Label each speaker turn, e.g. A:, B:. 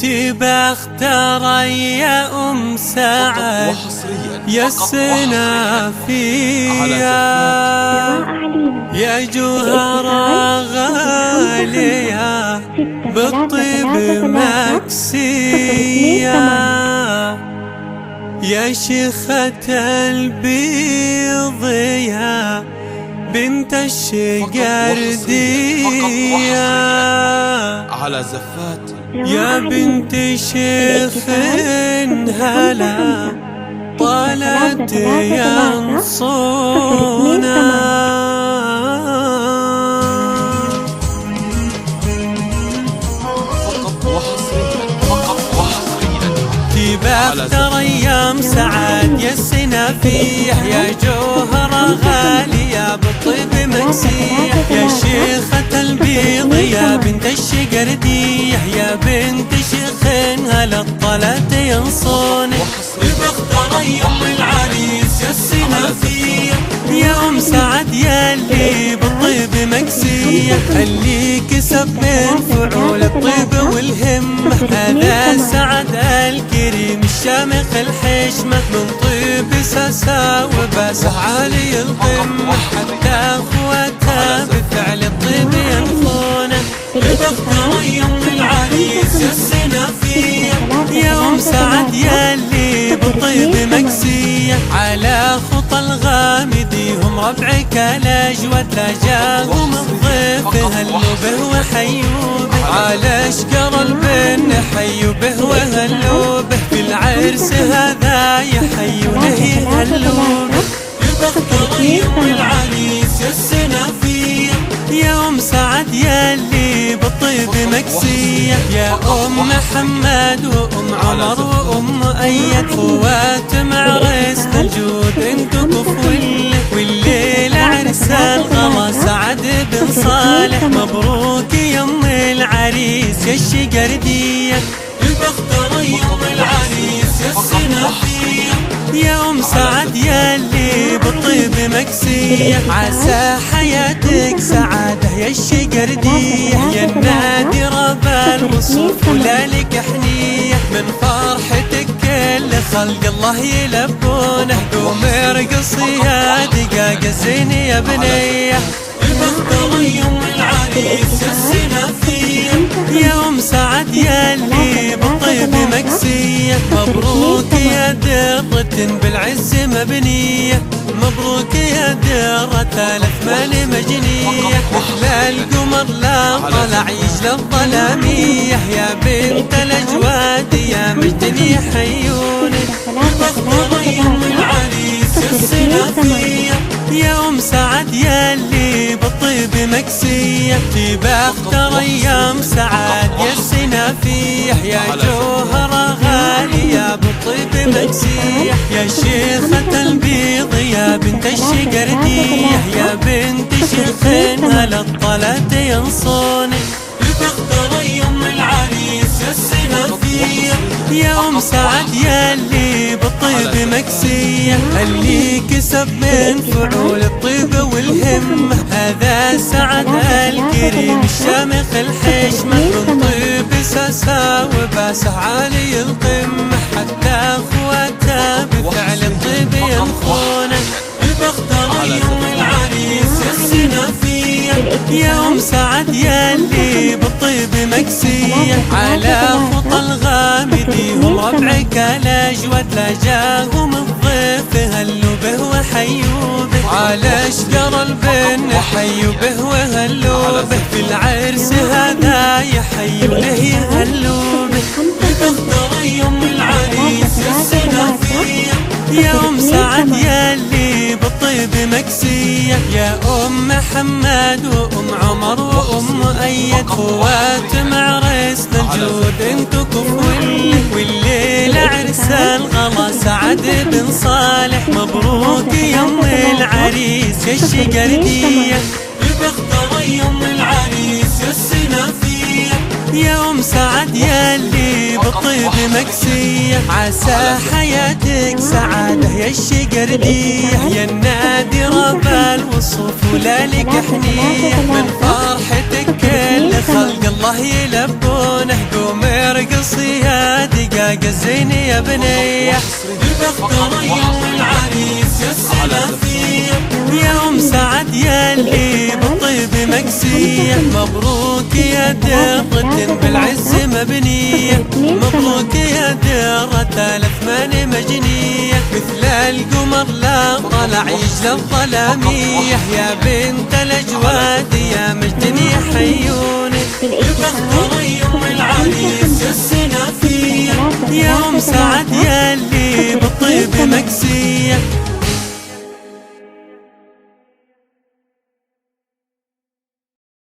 A: بختار يا أم سعد يا السنافية يا جوهرة غالية بالطيب مكسية يا شيخة البيض يا بنت الشقردية
B: على زفات
A: يا بنت شيخ هلا طالت ينصونا بختار ايام سعد يا السنافيح يا جوهرة غالية بالطيب مكسيح يا شيخة البيض يا بنت الشقردية يا بنت شيخ هلا طلعت ينصوني بختار ايام العريس يا السنافيح يا ام سعد يا اللي بالطيب مكسية اللي كسب من فعول الطيب والهمة هذا سعد الكريم الشامخ الحشمة من طيب ساسا وباسه عالي القمة حتى اخواتها بفعل الطيب ينفونه بختار يوم العريس يا السنافية يا ام سعد يا اللي بالطيب مكسية على خطى الغامدي هم ربعك الاجود لا جاهم الضيف هلوا به وحيوا به على اشقر البن حيوا به وهلوا به في العرس هذا يحيونه يهلوا به بختار يوم العريس يا السنافية يا ام سعد يا اللي بالطيب مكسية يا ام محمد وام عمر وام ايد خوات معرس الجود انتو كفوله والليلة عرس الغلا سعد بن صالح مبروك يا ام العريس يا الشقردية بختار يوم العريس يا السنافية يا ام سعد يا اللي بالطيب مكسية عسى حياتك سعادة يا الشقردية يا النادرة بالوصوف ولا لك حنية من فرحتك كل خلق الله يلبونه قوم ارقصي يا دقاق الزين يا بنية بختار يوم العريس يا السنافية يا ام سعد يا اللي بالطيب مكسية مبروك يا درة بالعز مبنية مبروك يا درة الأثمان مجنية أحلى القمر لا طلع يجلى الظلامية يا بنت الأجواد يا مجدني حيوني بختار يوم العريس يا السنافية يا ام سعد يا اللي بالطيب مكسية بختار ايام سعد يا السنافيح يا جوهرة غالية بالطيب مكسية يا شيخة البيض يا بنت الشقردية يا بنت شيخ هلا طلعت ينصوني بختار يوم العريس يا السنافية يا ام سعد يا اللي بالطيب مكسية اللي كسب من فعول الطيب والهمة هذا سعد الكريم الشامخ الحشمة من طيب ساسا وباسه عالي القمة حتى اخواتها بفعل الطيب ينخونه بختار يوم العريس يا السنافية يا ام سعد يا اللي بالطيب مكسية على خطى الغامدي هم ربعك الاجود لا جاهم الضيف هلوا به وحيوا به على اشقر البن حيوا به وهلوا به في العرس هذا يحيونه يهلوا به بختار يوم العريس يا السنافية يا ام سعد يا اللي بالطيب مكسية يا ام محمد وام عمر وام ايد خوات معرس الجود انتو كفوله والليلة عرس الغلا سعد بن صالح مبروك يا ام العريس يا الشقردية بختار يوم العريس يا السنافية يا أم سعد ياللي بالطيب مكسية، عسى حياتك سعادة يا الشقردية، يا النادرة بالوصوف ولا لك حنية، من فرحتك كل خلق الله يلبونه، قوم ارقصي يا دقاق الزين يا بنية، البخت ريم العريس يا السلافية، يا أم سعد ياللي بالطيب مكسية، مبروك يا درة بالعز مبنية، مبروك يا درة الأثمان مجنية، مثل القمر لا طلع يجلى الظلامية، يا بنت الأجواد يا مجد يحيونك، البخت ريم العريس يا